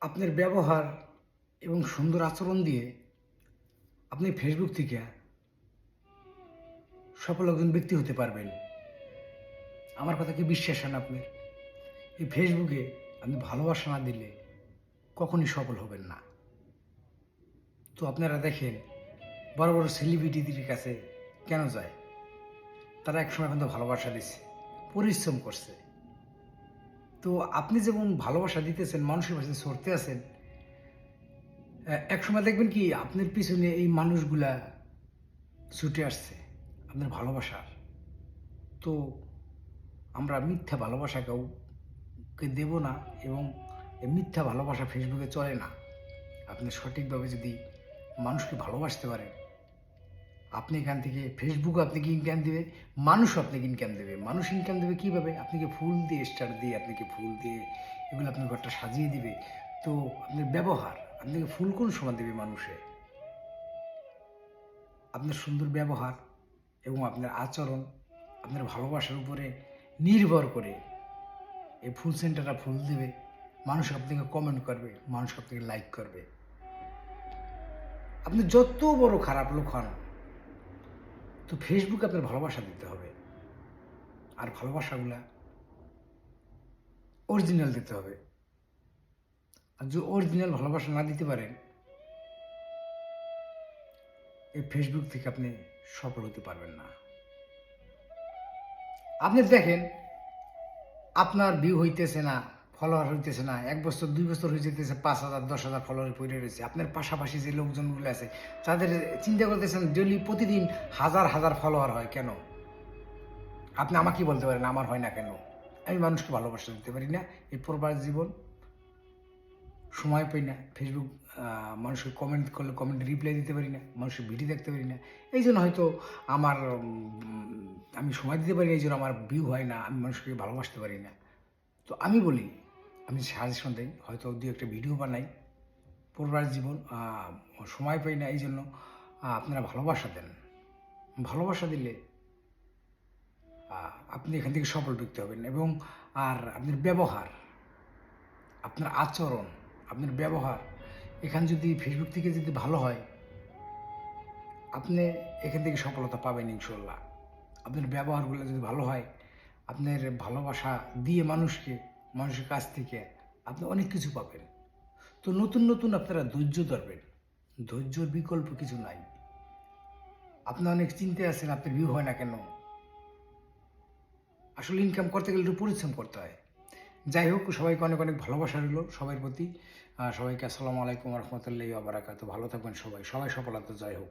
আপনার ব্যবহার এবং সুন্দর আচরণ দিয়ে আপনি ফেসবুক থেকে সফল একজন ব্যক্তি হতে পারবেন। আমার কথা কি বিশ্বাস হয় না আপনার? এই ফেসবুকে আপনি ভালোবাসা না দিলে কখনই সফল হবেন না। তো আপনারা দেখেন বড় বড় সেলিব্রিটিদের কাছে কেন যায়? তারা একসময় কিন্তু ভালোবাসা দিচ্ছে, পরিশ্রম করছে। তো আপনি যেমন ভালোবাসা দিতেছেন, মানুষের পাশে ছড়তে আছেন, একসময় দেখবেন কি আপনার পিছনে এই মানুষগুলা ছুটে আসছে আপনার ভালোবাসার। তো আমরা মিথ্যা ভালোবাসা কাউকে দেব না, এবং এই মিথ্যা ভালোবাসা ফেসবুকে চলে না। আপনি সঠিকভাবে যদি মানুষকে ভালোবাসতে পারেন, আপনি এখান থেকে ফেসবুক আপনাকে ইনকাম দেবে, মানুষও আপনাকে ইনকাম দেবে। মানুষ ইনকাম দেবে কীভাবে? আপনাকে ফুল দিয়ে, স্টার দিয়ে, আপনাকে ফুল দিয়ে এগুলো আপনার ঘরটা সাজিয়ে দিবে। তো আপনার ব্যবহার, আপনাকে ফুল কোন সময় দেবে মানুষে? আপনার সুন্দর ব্যবহার এবং আপনার আচরণ, আপনার ভালোবাসার উপরে নির্ভর করে এই ফুল সেন্টারটা ফুল দেবে, মানুষ আপনাকে কমেন্ট করবে, মানুষ আপনাকে লাইক করবে। আপনি যত বড় খারাপ লোক হন, তো ফেসবুকে আপনার ভালোবাসা দিতে হবে। আর ভালোবাসাগুলা অরিজিনাল দিতে হবে। আর যদি অরিজিনাল ভালোবাসা না দিতে পারেন, এই ফেসবুক থেকে আপনি সফল হতে পারবেন না। আপনি দেখেন আপনার ভিউ হইতেছে না, ফলোয়ার হইতেছে না, 1 বছর 2 বছর হয়ে যেতেছে, 5,000 10,000 ফলোয়ার পড়ে রয়েছে। আপনার পাশাপাশি যে লোকজনগুলো আছে তাদের চিন্তা করতেছেন ডেইলি প্রতিদিন হাজার হাজার ফলোয়ার হয় কেন? আপনি আমাকেই বলতে পারেন আমার হয় না কেন? আমি মানুষকে ভালোবাসা দিতে পারি না। এই প্রবাস জীবন, সময় পাই না। ফেসবুক মানুষকে কমেন্ট করলে কমেন্টে রিপ্লাই দিতে পারি না, মানুষের ভিডিও দেখতে পারি না। এই জন্য হয়তো আমার আমি সময় দিতে পারি না, এই জন্য আমার ভিউ হয় না, আমি মানুষকে ভালোবাসতে পারি না। তো আমি বলি, আমি সাজেশন দেই, হয়তো 2-1টা ভিডিও বানাই। প্রবাস জীবন, সময় পাই না, এই জন্য আপনারা ভালোবাসা দেন। ভালোবাসা দিলে আপনি এখান থেকে সফল ব্যক্তি হবেন। এবং আর আপনার ব্যবহার, আপনার আচরণ, আপনার ব্যবহার এখানে যদি ফেসবুক থেকে যদি ভালো হয়, আপনি এখান থেকে সফলতা পাবেন ইনশাল্লাহ। আপনার ব্যবহারগুলো যদি ভালো হয়, আপনার ভালোবাসা দিয়ে মানুষের কাছ থেকে আপনি অনেক কিছু পাবেন। তো নতুন নতুন আপনারা ধৈর্য ধরবেন। ধৈর্যর বিকল্প কিছু নাই। আপনি অনেক চিন্তায় আছেন আপনার ভিউ হয় না কেন? আসলে ইনকাম করতে গেলে একটু পরিশ্রম করতে হয়। যাই হোক, সবাইকে অনেক অনেক ভালোবাসা রইল সবার প্রতি। সবাইকে আসসালামু আলাইকুম ওয়া রাহমাতুল্লাহি ওয়া বারাকাতুহু। ভালো থাকবেন সবাই। সবাই সফলতা জয় হোক।